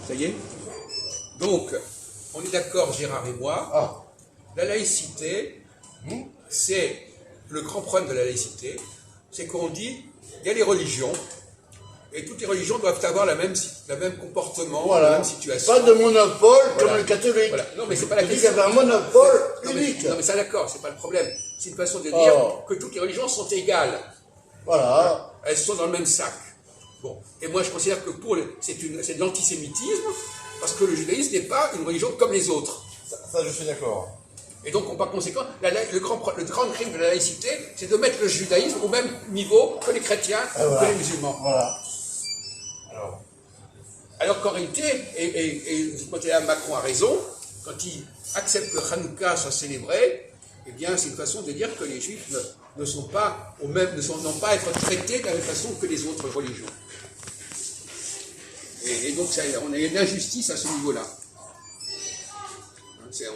Ça y est? Donc, on est d'accord, Gérard et moi, la laïcité, c'est le grand problème de la laïcité, c'est qu'on dit, il y a les religions, et toutes les religions doivent avoir le même comportement, la même situation. Pas de monopole comme le catholique. Voilà. Non, mais c'est pas la question. Il y avait un monopole unique. Non, mais ça d'accord, c'est pas le problème. C'est une façon de dire que toutes les religions sont égales. Voilà. Elles sont dans le même sac. Bon. Et moi, je considère que c'est de l'antisémitisme, parce que le judaïsme n'est pas une religion comme les autres. Ça je suis d'accord. Et donc, par conséquent, le grand crime de la laïcité, c'est de mettre le judaïsme au même niveau que les chrétiens, que les musulmans. Voilà. Alors qu'en réalité, et Macron a raison, quand il accepte que Hanouka soit célébré, eh bien, c'est une façon de dire que les juifs n'ont pas à être traités de la même façon que les autres religions. Et donc, on a une injustice à ce niveau-là.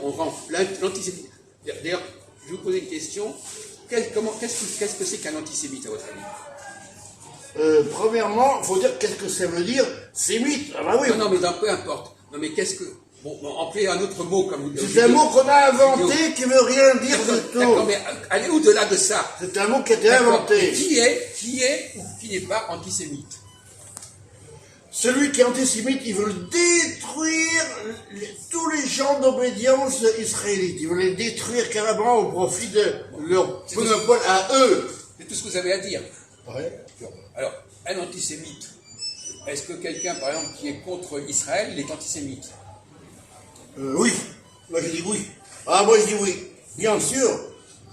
On rend l'antisémitisme. D'ailleurs, je vais vous poser une question. Qu'est-ce que c'est qu'un antisémite, à votre avis? Premièrement, il faut dire qu'est-ce que ça veut dire, sémite. Ah bah oui. Non, mais peu importe. Non, mais qu'est-ce que... Bon, employez un autre mot comme vous dites. C'est un mot qu'on a inventé qui ne veut rien dire du tout. D'accord, mais allez au-delà de ça. C'est un mot qui a été inventé. Qui est ou qui n'est pas antisémite? Celui qui est antisémite, il veut détruire tous les gens d'obédience israélite. Il veut les détruire carrément au profit de leur monopole à eux. C'est tout ce que vous avez à dire. Ouais. Alors, un antisémite, est-ce que quelqu'un, par exemple, qui est contre Israël, il est antisémite? Oui. Moi, je dis oui. Ah, moi, je dis oui. Bien sûr.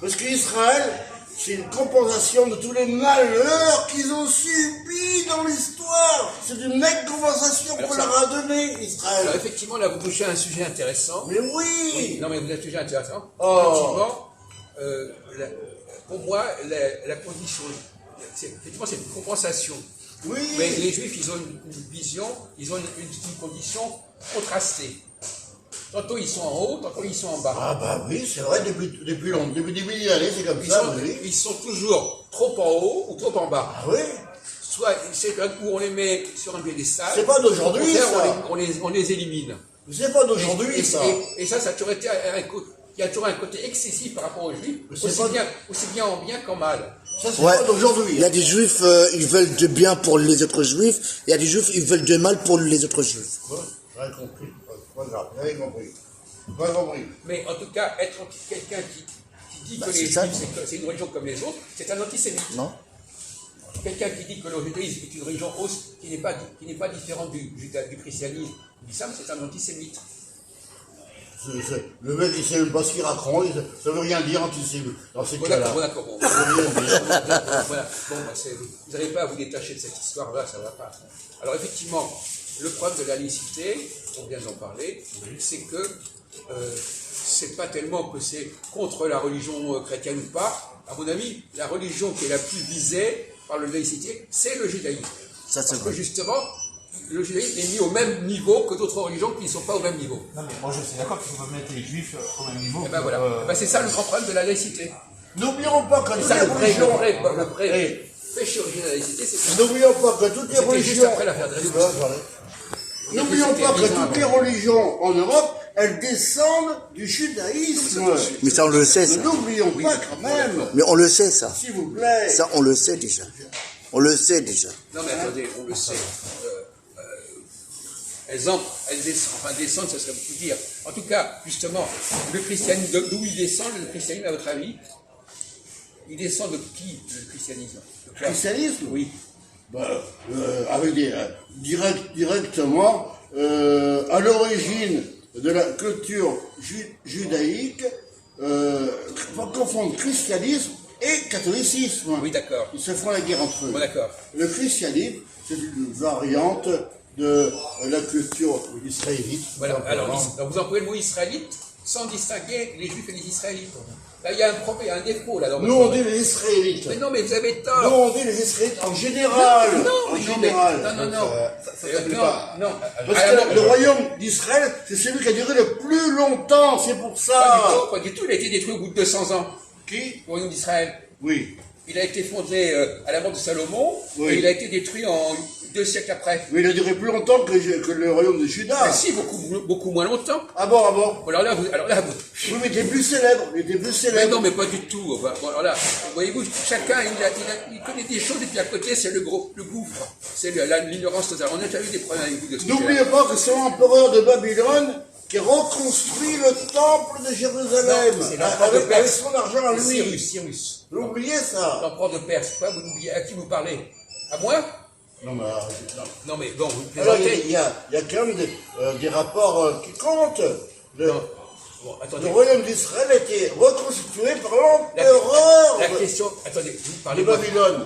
Parce qu'Israël, c'est une compensation de tous les malheurs qu'ils ont subis dans l'histoire. C'est une nette compensation qu'on leur a donnée, Israël. Alors, effectivement, là, vous touchez à un sujet intéressant. Mais oui. Non, mais vous êtes un sujet intéressant. Effectivement, pour moi, la condition... Effectivement, c'est une compensation. Oui. Mais les Juifs, ils ont une vision, ils ont une condition contrastée. Tantôt ils sont en haut, tantôt ils sont en bas. Ah bah oui, c'est vrai, depuis des milliers d'années, c'est comme ça. Ils sont toujours trop en haut ou trop en bas. Ah oui. Soit c'est où on les met sur un piédestal. C'est pas d'aujourd'hui, ça. On les élimine. C'est pas d'aujourd'hui, ça. Et ça a toujours été il y a toujours un côté excessif par rapport aux Juifs, aussi bien en bien qu'en mal. Ça, c'est pas d'aujourd'hui. Il y a des Juifs, ils veulent du bien pour les autres Juifs. Il y a des Juifs, ils veulent du mal pour les autres Juifs. J'avais compris. Pas grave, j'avais compris. Pas compris. Mais en tout cas, être quelqu'un qui dit que les Juifs, c'est une religion comme les autres, c'est un antisémite. Non. Quelqu'un qui dit que le judaïsme est une religion qui n'est pas différente du christianisme, du islam, c'est un antisémite. Le mec, il sait même pas ce qu'il raconte, ça veut rien dire antisémite. Dans ces cas-là. Bon, d'accord. Bon, voilà. Vous n'arrivez pas à vous détacher de cette histoire-là, ça ne va pas. Alors, effectivement, le problème de la laïcité, on vient d'en parler, c'est que c'est pas tellement que c'est contre la religion chrétienne ou pas. À mon avis, la religion qui est la plus visée par la laïcité, c'est le judaïsme. Parce que justement, le judaïsme est mis au même niveau que d'autres religions qui ne sont pas au même niveau. Non mais moi je suis d'accord qu'il faut pas mettre les juifs au même niveau. Et ben voilà. C'est ça le grand problème de la laïcité. N'oublions pas que toutes les religions... Le vrai péché originel de la laïcité, c'est ça. N'oublions pas que toutes les religions... Juste après l'affaire de N'oublions pas que toutes les religions en Europe, elles descendent du judaïsme. Mais ça, on le sait, ça. N'oublions pas quand même. Mais on le sait, ça. S'il vous plaît. Ça, on le sait déjà. On le sait déjà. Non mais attendez, on le sait. Elles descendent, ça serait beaucoup dire. En tout cas, justement, le christianisme, d'où il descend, le christianisme, à votre avis? Il descend de qui, le christianisme? Le christianisme? Oui. Avec directement, à l'origine de la culture judaïque, faut confondre christianisme et catholicisme. Oui, d'accord. Ils se font la guerre entre eux. Bon, d'accord. Le christianisme, c'est une variante de la culture israélite. Voilà. Alors, vous employez le mot israélite sans distinguer les juifs et les israélites. Là, il y a un problème, un défaut là. Nous, on dit les israélites. Mais non, mais vous avez tort. Nous, on dit les israélites en général. Non. Parce que le royaume d'Israël, c'est celui qui a duré le plus longtemps, c'est pour ça. Pas du tout, il a été détruit au bout de 200 ans. Qui? Le royaume d'Israël. Oui. Il a été fondé à la mort de Salomon, Oui. et il a été détruit en 2 siècles après. Mais il a duré plus longtemps que le royaume de Juda. Mais si, beaucoup moins longtemps. Ah bon, ah bon. Alors là, vous... Oui, mais il était plus célèbre. Il était plus Mais célèbre. non, mais pas du tout. Bon, alors là, voyez-vous, chacun, il connaît des choses, et puis à côté, c'est le gouffre. C'est l'ignorance totale. On a déjà eu des problèmes avec vous de ce N'oubliez pas que c'est l'empereur de Babylone qui reconstruit le temple de Jérusalem. C'est l'empereur de Avec Perse. son argent à lui. Cyrus. Vous oubliez ça? L'empereur de Perse. Quoi, vous l'oubliez? À qui vous parlez? À moi? Non, mais Non, mais bon, vous alors, plaisantez. il y a quand même des rapports qui comptent. Non. Bon, Le attendez. royaume d'Israël a été reconstitué par l'empereur La question, attendez, vous de parlez Babylone.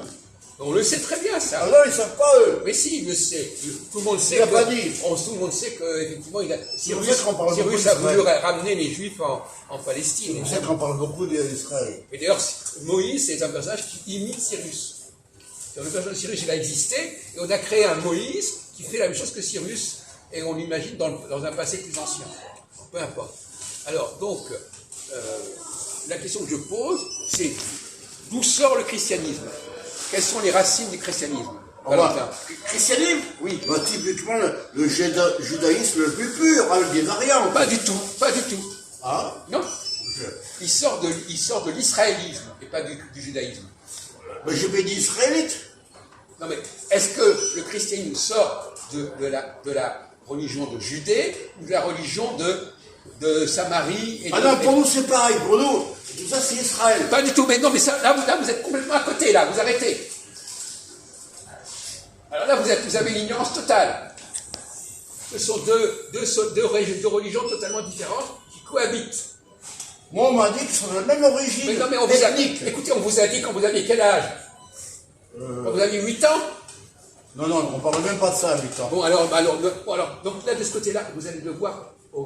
On le sait très bien, ça. Ah non, ils ne savent pas eux. Mais si, il le sait. Tout le monde sait. Il l'a pas dit. Tout le monde sait qu'effectivement, pour ça qu'on parle beaucoup Cyrus a voulu d'Israël. ramener les Juifs en Palestine. C'est qu'on parle beaucoup d'Israël. Et d'ailleurs, Moïse, c'est un personnage qui imite Cyrus. Le personnage de Cyrus, il a existé, et on a créé un Moïse qui fait la même chose que Cyrus, et on l'imagine dans un passé plus ancien. Peu importe. Alors, donc, la question que je pose, c'est d'où sort le christianisme? Quelles sont les racines du christianisme? Valentin. Christianisme? Oui. Bah, typiquement, le judaïsme le plus pur, avec des variantes. Pas du tout, pas du tout. Ah? Non. Il sort de l'israélisme, et pas du judaïsme. Mais j'ai pas dit israélite. Non mais, est-ce que le christianisme sort de la religion de Judée ou de la religion de Samarie et Ah de... non, pour nous c'est pareil, pour nous, tout ça c'est Israël. Pas du tout, mais non, mais ça, là, vous êtes complètement à côté, là, vous arrêtez. Alors là, vous avez l'ignorance totale. Ce sont deux religions totalement différentes qui cohabitent. Moi on m'a dit qu'ils sont de la même origine. Mais non, mais on vous a dit, ethnique. écoutez, on vous a dit quand vous aviez quel âge? Quand vous aviez 8 ans? Non, on parle même pas de ça, 8 ans. Bon, alors, donc là, de ce côté-là, vous allez devoir, vous